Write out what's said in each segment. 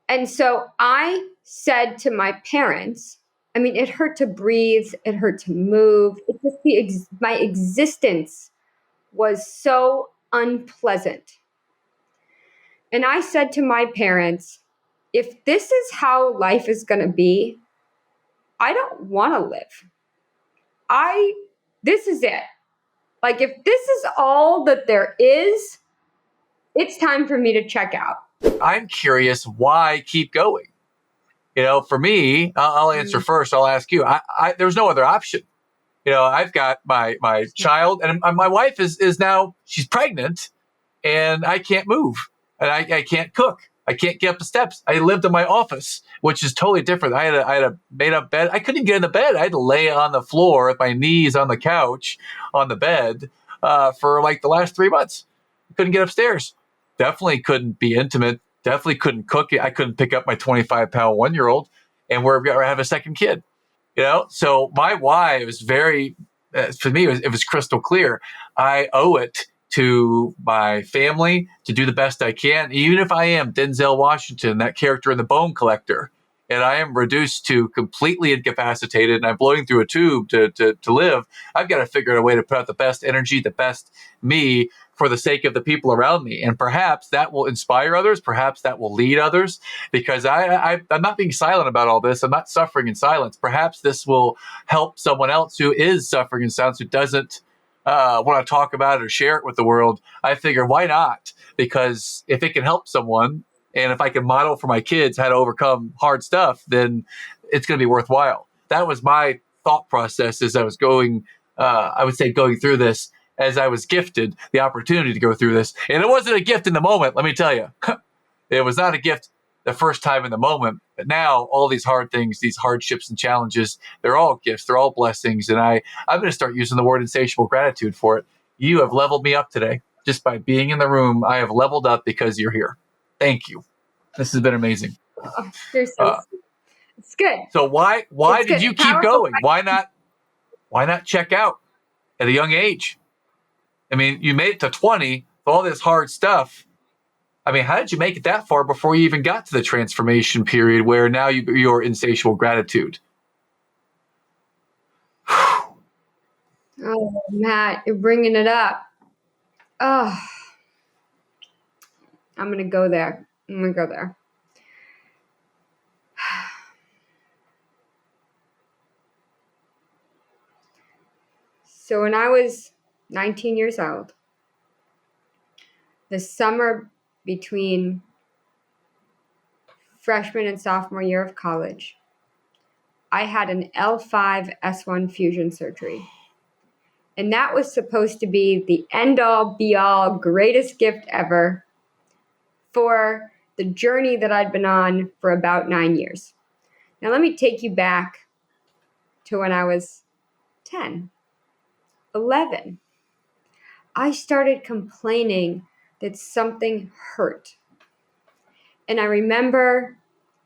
And so I said to my parents, I mean, it hurt to breathe, it hurt to move. It just my existence was so unpleasant. And I said to my parents, if this is how life is going to be, I don't want to live. This is it. Like, if this is all that there is, it's time for me to check out. I'm curious, why keep going? For me, I'll answer first. I'll ask you. There's no other option. I've got my child, and my wife is now, she's pregnant, and I can't move, and I can't cook. I can't get up the steps. I lived in my office, which is totally different. I had a made up bed. I couldn't even get in the bed. I had to lay on the floor with my knees on the couch on the bed for like the last 3 months. I couldn't get upstairs. Definitely couldn't be intimate. Definitely couldn't cook. I couldn't pick up my 25-pound 1-year-old, and we're going to have a second kid. So my why was very, for me, it was crystal clear. I owe it to my family to do the best I can, even if I am Denzel Washington, that character in The Bone Collector, and I am reduced to completely incapacitated and I'm blowing through a tube to live. I've got to figure out a way to put out the best energy, the best me, for the sake of the people around me. And perhaps that will inspire others. Perhaps that will lead others, because I'm not being silent about all this. I'm not suffering in silence. Perhaps this will help someone else who is suffering in silence, who doesn't want to talk about it or share it with the world. I figure, why not? Because if it can help someone, and if I can model for my kids how to overcome hard stuff, then it's going to be worthwhile. That was my thought process as I was going, going through this, as I was gifted the opportunity to go through this. And it wasn't a gift in the moment, let me tell you. It was not a gift the first time in the moment. But now all these hard things, these hardships and challenges, they're all gifts, they're all blessings. And I'm going to start using the word insatiable gratitude for it. You have leveled me up today. Just by being in the room, I have leveled up because you're here. Thank you. This has been amazing. Oh, you're so it's good. So why did you keep going? Why not check out at a young age? I mean, you made it to 20 with all this hard stuff. I mean, how did you make it that far before you even got to the transformation period where now you're insatiable gratitude? Oh, Matt, you're bringing it up. Oh, I'm going to go there. So when I was 19 years old, the summer between freshman and sophomore year of college, I had an L5-S1 fusion surgery. And that was supposed to be the end-all, be-all, greatest gift ever for the journey that I'd been on for about 9 years. Now let me take you back to when I was 10, 11. I started complaining that something hurt. And I remember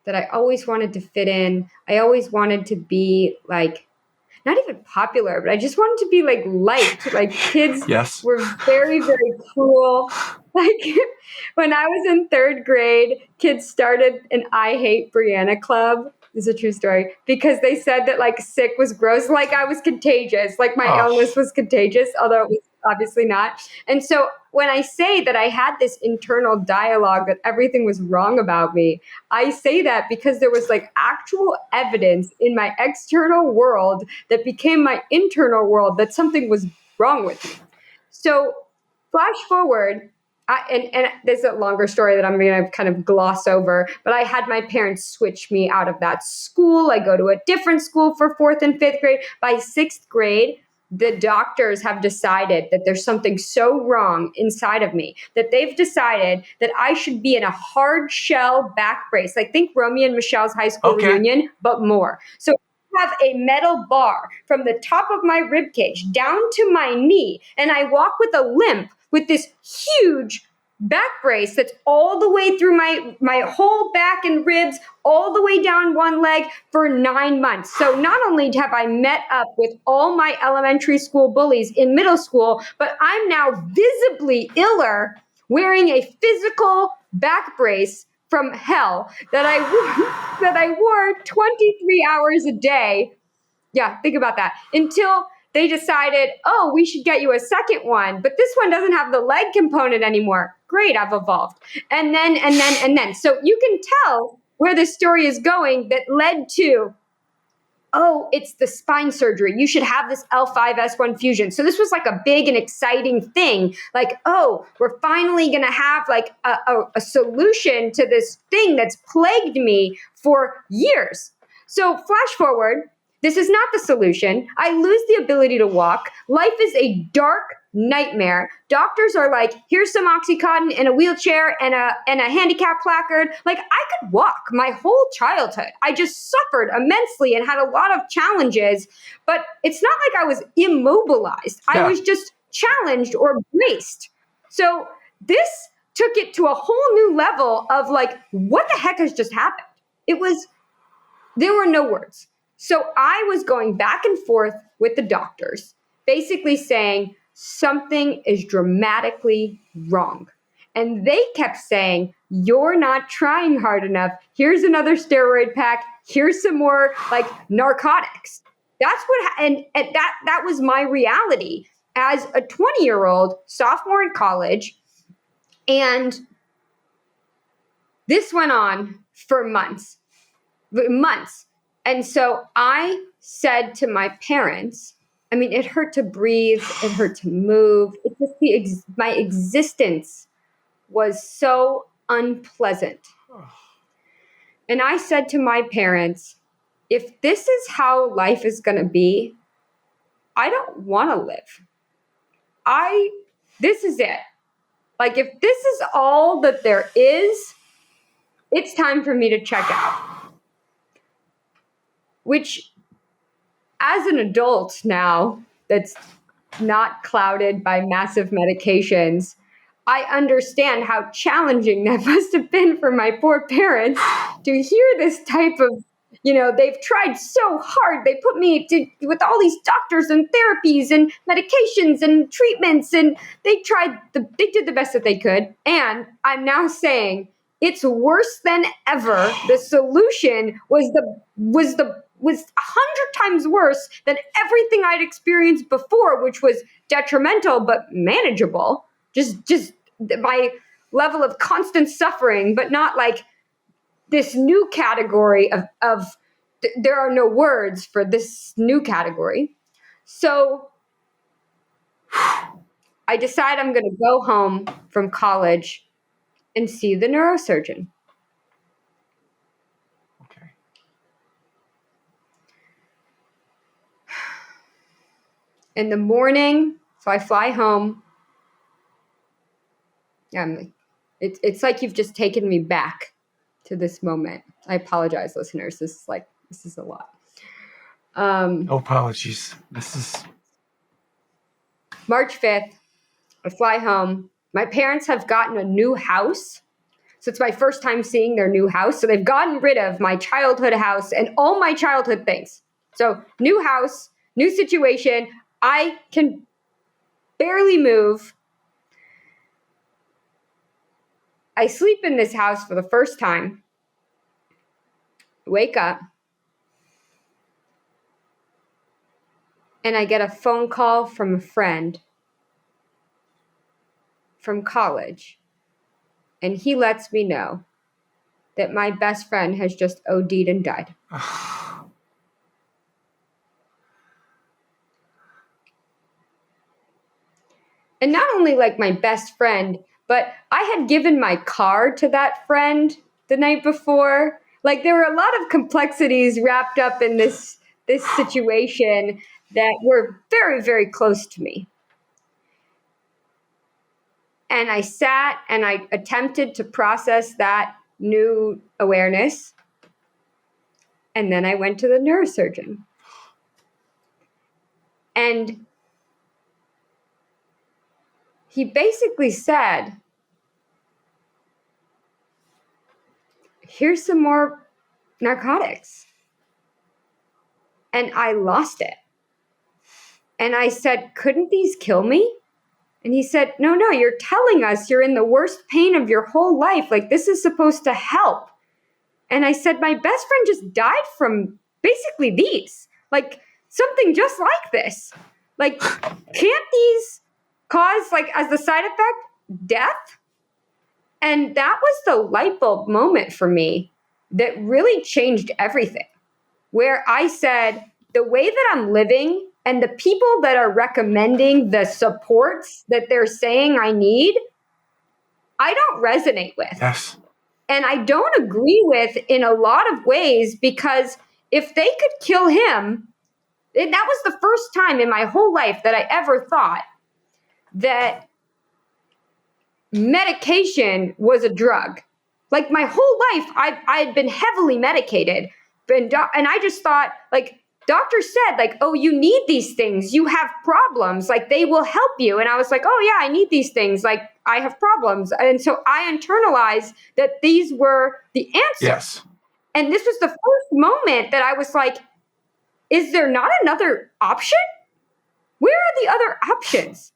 that I always wanted to fit in. I always wanted to be like, not even popular, but I just wanted to be like liked. Like kids Yes. were very, very cruel. Like when I was in 3rd grade, kids started an I Hate Brianna club. This is a true story, because they said that like sick was gross, like I was contagious, like my illness was contagious, although it was obviously not. And so when I say that I had this internal dialogue that everything was wrong about me, I say that because there was like actual evidence in my external world that became my internal world that something was wrong with me. So flash forward, and there's a longer story that I'm going to kind of gloss over, but I had my parents switch me out of that school. I go to a different school for 4th and 5th grade. By 6th grade, the doctors have decided that there's something so wrong inside of me that they've decided that I should be in a hard shell back brace. Like think Romeo and Michelle's high school reunion, but more. So I have a metal bar from the top of my rib cage down to my knee, and I walk with a limp with this huge back brace that's all the way through my whole back and ribs, all the way down one leg for 9 months. So not only have I met up with all my elementary school bullies in middle school, but I'm now visibly iller wearing a physical back brace from hell that I wore 23 hours a day. Yeah, think about that. Until they decided, oh, we should get you a second one, but this one doesn't have the leg component anymore. Great, I've evolved. And then. So you can tell where the story is going that led to, oh, it's the spine surgery. You should have this L5S1 fusion. So this was like a big and exciting thing. Like, oh, we're finally going to have like a solution to this thing that's plagued me for years. So flash forward, this is not the solution. I lose the ability to walk. Life is a dark nightmare. Doctors are like, here's some Oxycontin in a wheelchair and a handicap placard. Like, I could walk my whole childhood. I just suffered immensely and had a lot of challenges, but it's not like I was immobilized. Yeah. I was just challenged or braced. So this took it to a whole new level of like, what the heck has just happened? There were no words. So I was going back and forth with the doctors, basically saying something is dramatically wrong. And they kept saying, you're not trying hard enough. Here's another steroid pack. Here's some more like narcotics. That's what, and that was my reality as a 20-year-old sophomore in college. And this went on for months. And so I said to my parents, I mean, it hurt to breathe, it hurt to move. It just my existence was so unpleasant. And I said to my parents, if this is how life is going to be, I don't want to live. This is it. Like, if this is all that there is, it's time for me to check out. Which, as an adult now that's not clouded by massive medications, I understand how challenging that must have been for my poor parents to hear this type of, they've tried so hard. They put me with all these doctors and therapies and medications and treatments, and they did the best that they could. And I'm now saying it's worse than ever. The solution was 100 times worse than everything I'd experienced before, which was detrimental but manageable. Just my level of constant suffering, but not like this new category of there are no words for this new category. So I decide I'm going to go home from college and see the neurosurgeon. Okay. In the morning, so I fly home. It's like you've just taken me back to this moment. I apologize, listeners. This is a lot. No apologies. This is March 5th. I fly home. My parents have gotten a new house. So it's my first time seeing their new house. So they've gotten rid of my childhood house and all my childhood things. So new house, new situation. I can barely move. I sleep in this house for the first time. Wake up. And I get a phone call from a friend from college. And he lets me know that my best friend has just OD'd and died. And not only like my best friend, but I had given my car to that friend the night before. Like, there were a lot of complexities wrapped up in this situation that were very, very close to me. And I sat and I attempted to process that new awareness. And then I went to the neurosurgeon. And he basically said, here's some more narcotics. And I lost it. And I said, couldn't these kill me? And he said, no, you're telling us you're in the worst pain of your whole life. Like, this is supposed to help. And I said, my best friend just died from basically these, like something just like this. Like, can't these cause, like, as the side effect, death? And that was the light bulb moment for me that really changed everything, where I said, the way that I'm living and the people that are recommending the supports that they're saying I need, I don't resonate with. Yes. And I don't agree with in a lot of ways, because if they could kill him, that was the first time in my whole life that I ever thought that medication was a drug. Like, my whole life, I had been heavily medicated. And I just thought, like, doctors said, like, oh, you need these things. You have problems. Like, they will help you. And I was like, oh, yeah, I need these things. Like, I have problems. And so I internalized that these were the answer. Yes. And this was the first moment that I was like, is there not another option? Where are the other options?